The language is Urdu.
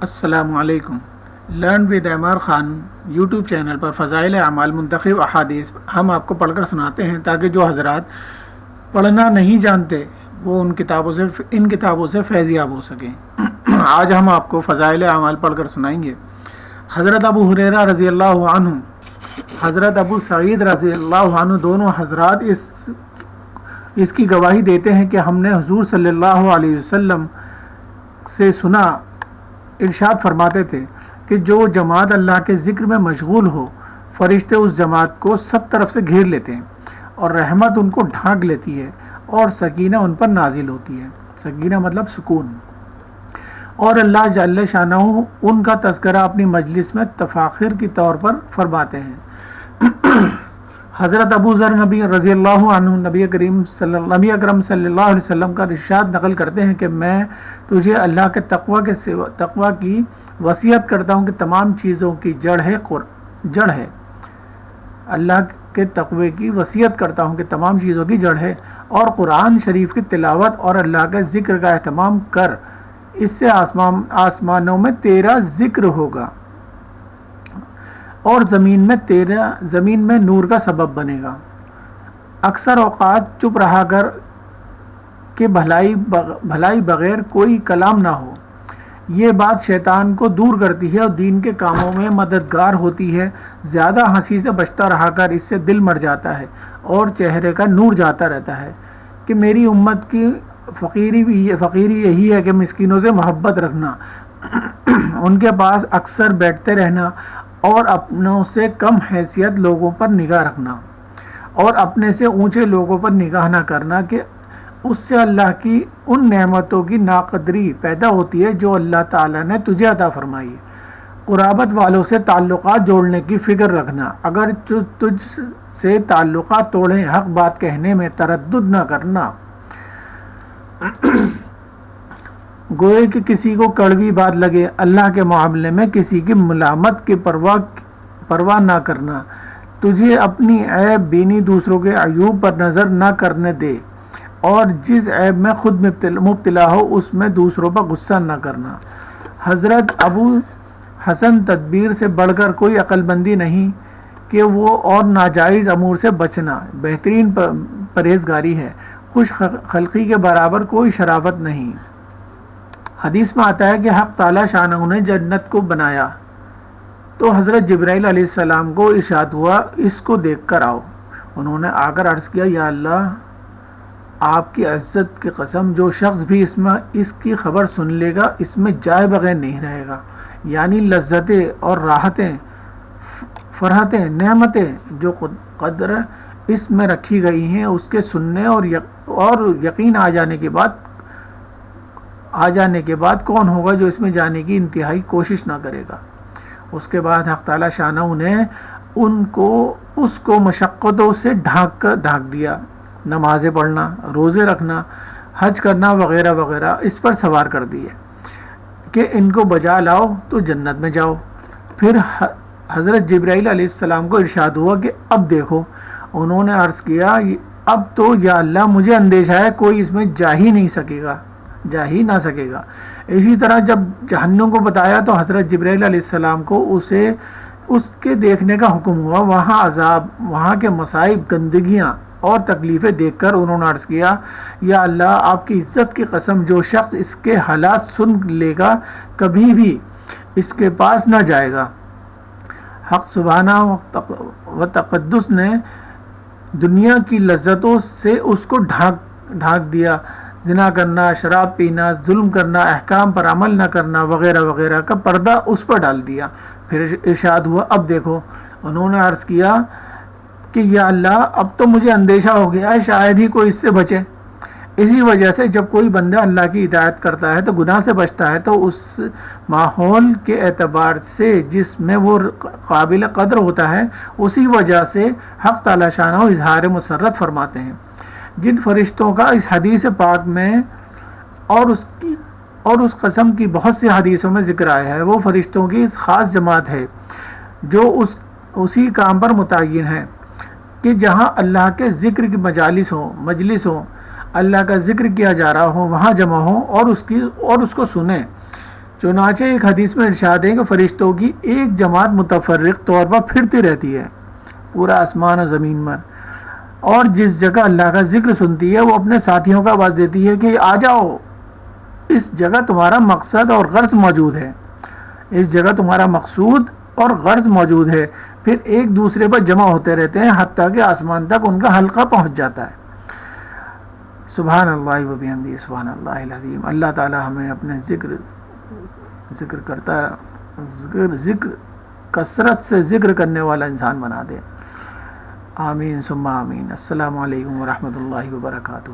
السلام علیکم۔ Learn with Ammar Khan YouTube channel پر فضائل اعمال منتخب احادیث ہم آپ کو پڑھ کر سناتے ہیں تاکہ جو حضرات پڑھنا نہیں جانتے وہ ان کتابوں سے فیض یاب ہو سکیں۔ آج ہم آپ کو فضائل اعمال پڑھ کر سنائیں گے۔ حضرت ابو ہریرہ رضی اللہ عنہ، حضرت ابو سعید رضی اللہ عنہ دونوں حضرات اس کی گواہی دیتے ہیں کہ ہم نے حضور صلی اللہ علیہ وسلم سے سنا، ارشاد فرماتے تھے کہ جو جماعت اللہ کے ذکر میں مشغول ہو، فرشتے اس جماعت کو سب طرف سے گھیر لیتے ہیں اور رحمت ان کو ڈھانک لیتی ہے اور سکینہ ان پر نازل ہوتی ہے۔ سکینہ مطلب سکون۔ اور اللہ جل شانہ ان کا تذکرہ اپنی مجلس میں تفاخر کی طور پر فرماتے ہیں۔ حضرت ابو ذر رضی اللہ عنہ نبی اکرم صلی اللہ علیہ وسلم کا ارشاد نقل کرتے ہیں کہ میں تجھے اللہ کے تقوی کی وصیت کرتا ہوں کہ تمام چیزوں کی جڑ ہے۔ اللہ کے تقوی کی وصیت کرتا ہوں کہ تمام چیزوں کی جڑ ہے، اور قرآن شریف کی تلاوت اور اللہ کے ذکر کا اہتمام کر، اس سے آسمانوں میں تیرا ذکر ہوگا اور زمین میں نور کا سبب بنے گا۔ اکثر اوقات چپ رہا کر کہ بھلائی بغیر کوئی کلام نہ ہو، یہ بات شیطان کو دور کرتی ہے اور دین کے کاموں میں مددگار ہوتی ہے۔ زیادہ ہنسی سے بچتا رہا کر، اس سے دل مر جاتا ہے اور چہرے کا نور جاتا رہتا ہے۔ کہ میری امت کی فقیری یہی ہے کہ مسکینوں سے محبت رکھنا، ان کے پاس اکثر بیٹھتے رہنا اور اپنوں سے کم حیثیت لوگوں پر نگاہ رکھنا، اور اپنے سے اونچے لوگوں پر نگاہ نہ کرنا کہ اس سے اللہ کی ان نعمتوں کی ناقدری پیدا ہوتی ہے جو اللہ تعالیٰ نے تجھے عطا فرمائی ہے۔ قرابت والوں سے تعلقات جوڑنے کی فکر رکھنا، اگر تجھ سے تعلقات توڑیں، حق بات کہنے میں تردد نہ کرنا۔ گوئے کہ کسی کو کڑوی بات لگے، اللہ کے معاملے میں کسی کی ملامت کی پرواہ نہ کرنا۔ تجھے اپنی عیب بینی دوسروں کے عیوب پر نظر نہ کرنے دے، اور جس عیب میں خود مبتلا ہو اس میں دوسروں پر غصہ نہ کرنا۔ حضرت ابو حسن تدبیر سے بڑھ کر کوئی عقل مندی نہیں کہ وہ اور ناجائز امور سے بچنا بہترین پرہیزگاری ہے۔ خوش خلقی کے برابر کوئی شرافت نہیں۔ حدیث میں آتا ہے کہ حق تعالی شانہ نے جنت کو بنایا تو حضرت جبرائیل علیہ السلام کو ارشاد ہوا، اس کو دیکھ کر آؤ۔ انہوں نے آ کر عرض کیا، یا اللہ، آپ کی عزت کی قسم، جو شخص بھی اس کی خبر سن لے گا اس میں جائے بغیر نہیں رہے گا۔ یعنی لذتیں اور راحتیں، فرحتیں، نعمتیں جو قدر اس میں رکھی گئی ہیں، اس کے سننے اور یقین آ جانے کے بعد کون ہوگا جو اس میں جانے کی انتہائی کوشش نہ کرے گا۔ اس کے بعد حق تعالی شانہ نے اس کو مشقتوں سے ڈھانک دیا۔ نمازیں پڑھنا، روزے رکھنا، حج کرنا وغیرہ وغیرہ اس پر سوار کر دیے کہ ان کو بجا لاؤ تو جنت میں جاؤ۔ پھر حضرت جبرائیل علیہ السلام کو ارشاد ہوا کہ اب دیکھو۔ انہوں نے عرض کیا، اب تو یا اللہ مجھے اندیشہ ہے کوئی اس میں جا ہی نہ سکے گا۔ اسی طرح جب جہنم کو بتایا تو حضرت جبرائیل علیہ السلام کو اس کے دیکھنے کا حکم ہوا۔ وہاں عذاب، وہاں کے مصائب، گندگیاں اور تکلیفیں دیکھ کر انہوں نے عرض کیا، یا اللہ، آپ کی عزت کی قسم، جو شخص اس کے حالات سن لے گا کبھی بھی اس کے پاس نہ جائے گا۔ حق سبحانہ و تقدس نے دنیا کی لذتوں سے اس کو ڈھانک دیا۔ زنا کرنا، شراب پینا، ظلم کرنا، احکام پر عمل نہ کرنا وغیرہ وغیرہ کا پردہ اس پر ڈال دیا۔ پھر ارشاد ہوا، اب دیکھو۔ انہوں نے عرض کیا کہ یا اللہ، اب تو مجھے اندیشہ ہو گیا ہے، شاید ہی کوئی اس سے بچے۔ اسی وجہ سے جب کوئی بندہ اللہ کی اطاعت کرتا ہے تو گناہ سے بچتا ہے، تو اس ماحول کے اعتبار سے جس میں وہ قابل قدر ہوتا ہے، اسی وجہ سے حق تعالی شانہ اظہار مسرت فرماتے ہیں۔ جن فرشتوں کا اس حدیث پاک میں اور اس قسم کی بہت سی حدیثوں میں ذکر آیا ہے، وہ فرشتوں کی خاص جماعت ہے جو اسی کام پر متعین ہے کہ جہاں اللہ کے ذکر کی مجلس ہو، اللہ کا ذکر کیا جا رہا ہو، وہاں جمع ہو اور اس کو سنیں۔ چنانچہ ایک حدیث میں ارشاد ہے کہ فرشتوں کی ایک جماعت متفرق طور پر پھرتی رہتی ہے پورا آسمان و زمین پر، اور جس جگہ اللہ کا ذکر سنتی ہے وہ اپنے ساتھیوں کا آواز دیتی ہے کہ آ جاؤ، اس جگہ تمہارا مقصد اور غرض موجود ہے، اس جگہ تمہارا مقصود اور غرض موجود ہے. پھر ایک دوسرے پر جمع ہوتے رہتے ہیں حتیٰ کہ آسمان تک ان کا حلقہ پہنچ جاتا ہے. سبحان اللہ و بحمدہ، سبحان اللہ العظیم. اللہ تعالی ہمیں اپنے ذکر کرتا ذکر کثرت سے ذکر کرنے والا انسان بنا دے. آمین ثم آمین. السلام علیکم ورحمۃ اللہ وبرکاتہ.